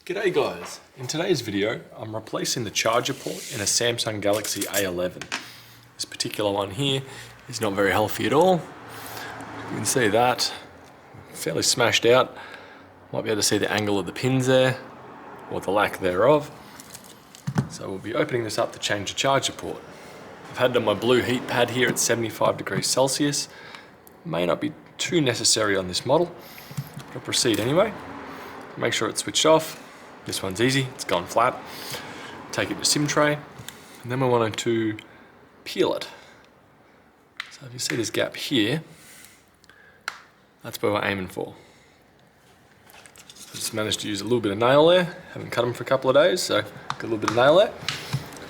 G'day guys, in today's video I'm replacing the charger port in a Samsung Galaxy A11. This particular one here is not very healthy at all. You can see that, fairly smashed out. Might be able to see the angle of the pins there, or the lack thereof. So we'll be opening this up to change the charger port. I've had it on my blue heat pad here at 75 degrees Celsius. May not be too necessary on this model, but I'll proceed anyway. Make sure it's switched off. This one's easy, it's gone flat. Take it to SIM tray, and then we're wanting to peel it. So if you see this gap here, that's where we're aiming for. I just managed to use a little bit of nail there. Haven't cut them for a couple of days, so got a little bit of nail there.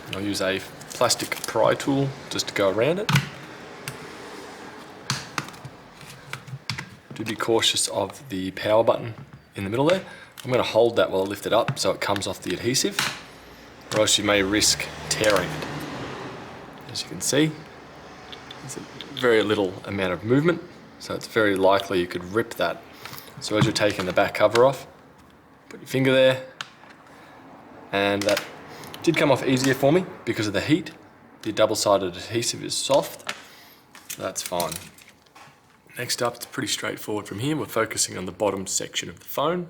And I'll use a plastic pry tool just to go around it. Do be cautious of the power button in the middle there. I'm going to hold that while I lift it up so it comes off the adhesive, or else you may risk tearing it. As you can see, there's a very little amount of movement, so it's very likely you could rip that. So as you're taking the back cover off, put your finger there, and that did come off easier for me because of the heat. The double-sided adhesive is soft, so that's fine. Next up, it's pretty straightforward from here. We're focusing on the bottom section of the phone.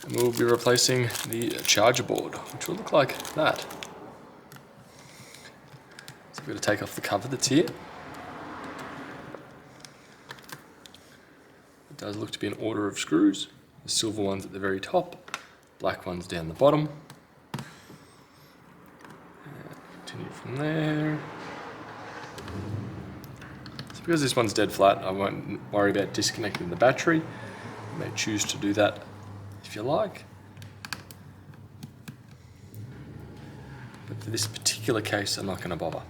And we'll be replacing the charger board, which will look like that. So we're going to take off the cover that's here. It does look to be an order of screws. The silver one's at the very top, black one's down the bottom. And continue from there. So because this one's dead flat, I won't worry about disconnecting the battery. You may choose to do that if you like. But for this particular case, I'm not going to bother.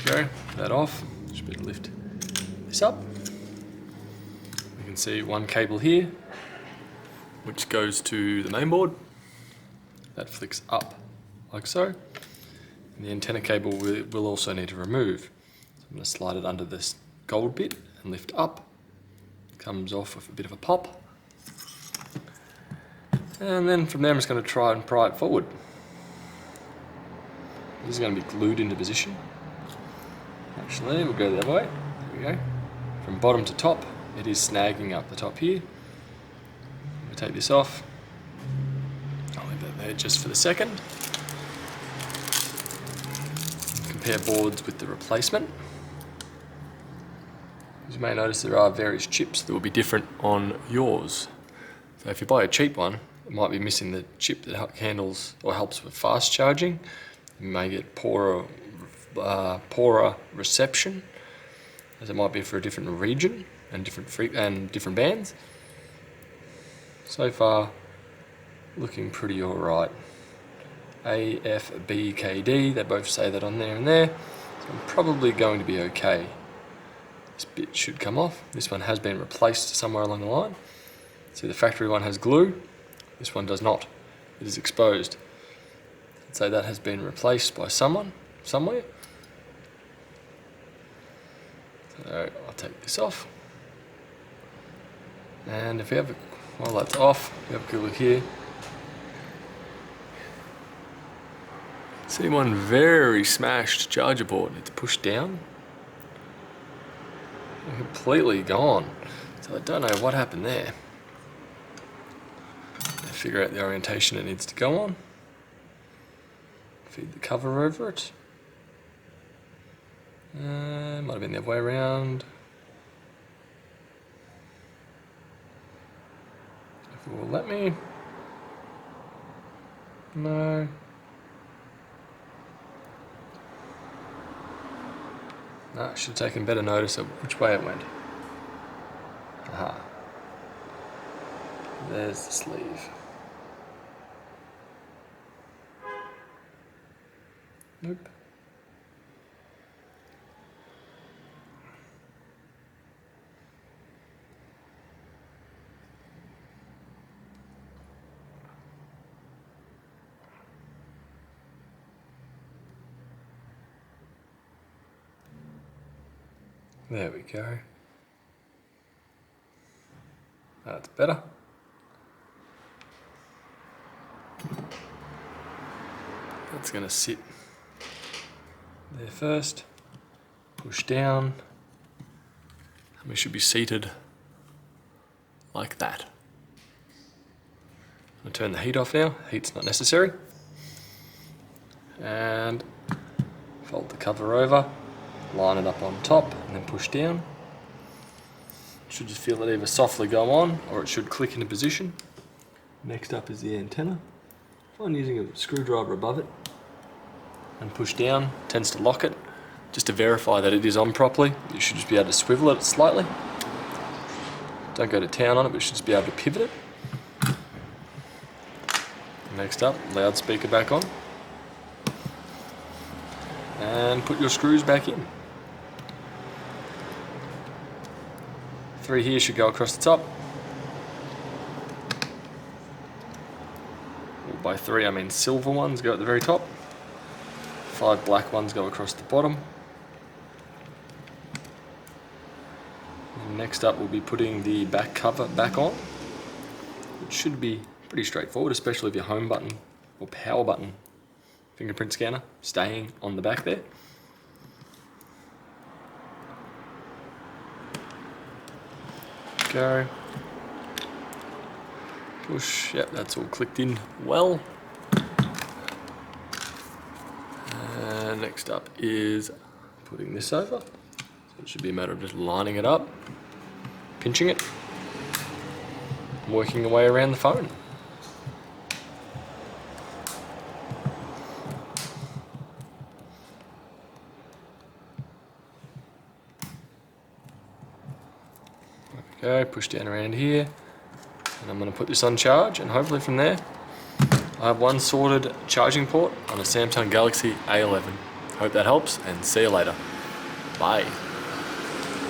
Okay, that off. Just better lift this up. You can see one cable here, which goes to the main board. That flicks up like so. And the antenna cable we'll also need to remove. So I'm going to slide it under this gold bit and lift up. It comes off with a bit of a pop. And then from there I'm just going to try and pry it forward. This is going to be glued into position. Actually, we'll go the other way. There we go. From bottom to top, it is snagging up the top here. We'll take this off. I'll leave that there just for the second. Compare boards with the replacement. As you may notice, there are various chips that will be different on yours. So if you buy a cheap one, it might be missing the chip that handles or helps with fast charging. You may get poorer reception, as it might be for a different region and different bands. So far, looking pretty alright. A, F, B, K, D, they both say that on there and there. So I'm probably going to be okay. This bit should come off. This one has been replaced somewhere along the line. See, the factory one has glue. This one does not. It is exposed. I'd say that has been replaced by someone, somewhere. So I'll take this off. And if we have, while that's off, we have a good look here. See one very smashed charger board. It's pushed down. Completely gone. So I don't know what happened there. Figure out the orientation it needs to go on. Feed the cover over it. Might have been the other way around. If it will let me. No. No, I should have taken better notice of which way it went. Aha. There's the sleeve. Nope. There we go. That's better. It's going to sit there first, push down, and we should be seated like that. I'm going to turn the heat off now, heat's not necessary. And fold the cover over, line it up on top, and then push down. Should just feel it either softly go on, or it should click into position. Next up is the antenna. I'm using a screwdriver above it, and push down, tends to lock it. Just to verify that it is on properly, you should just be able to swivel it slightly. Don't go to town on it, but you should just be able to pivot it. Next up, loudspeaker back on. And put your screws back in. 3 here should go across the top. Well, by 3 I mean silver ones go at the very top. 5 black ones go across the bottom. And next up we'll be putting the back cover back on, which should be pretty straightforward, especially if your home button or power button fingerprint scanner staying on the back there. Go. Push, yep, that's all clicked in well. And next up is putting this over. So it should be a matter of just lining it up, pinching it, and working your way around the phone. Okay, push down around here, and I'm going to put this on charge, and hopefully from there I have one sorted charging port on a Samsung Galaxy A11. Hope that helps, and see you later. Bye.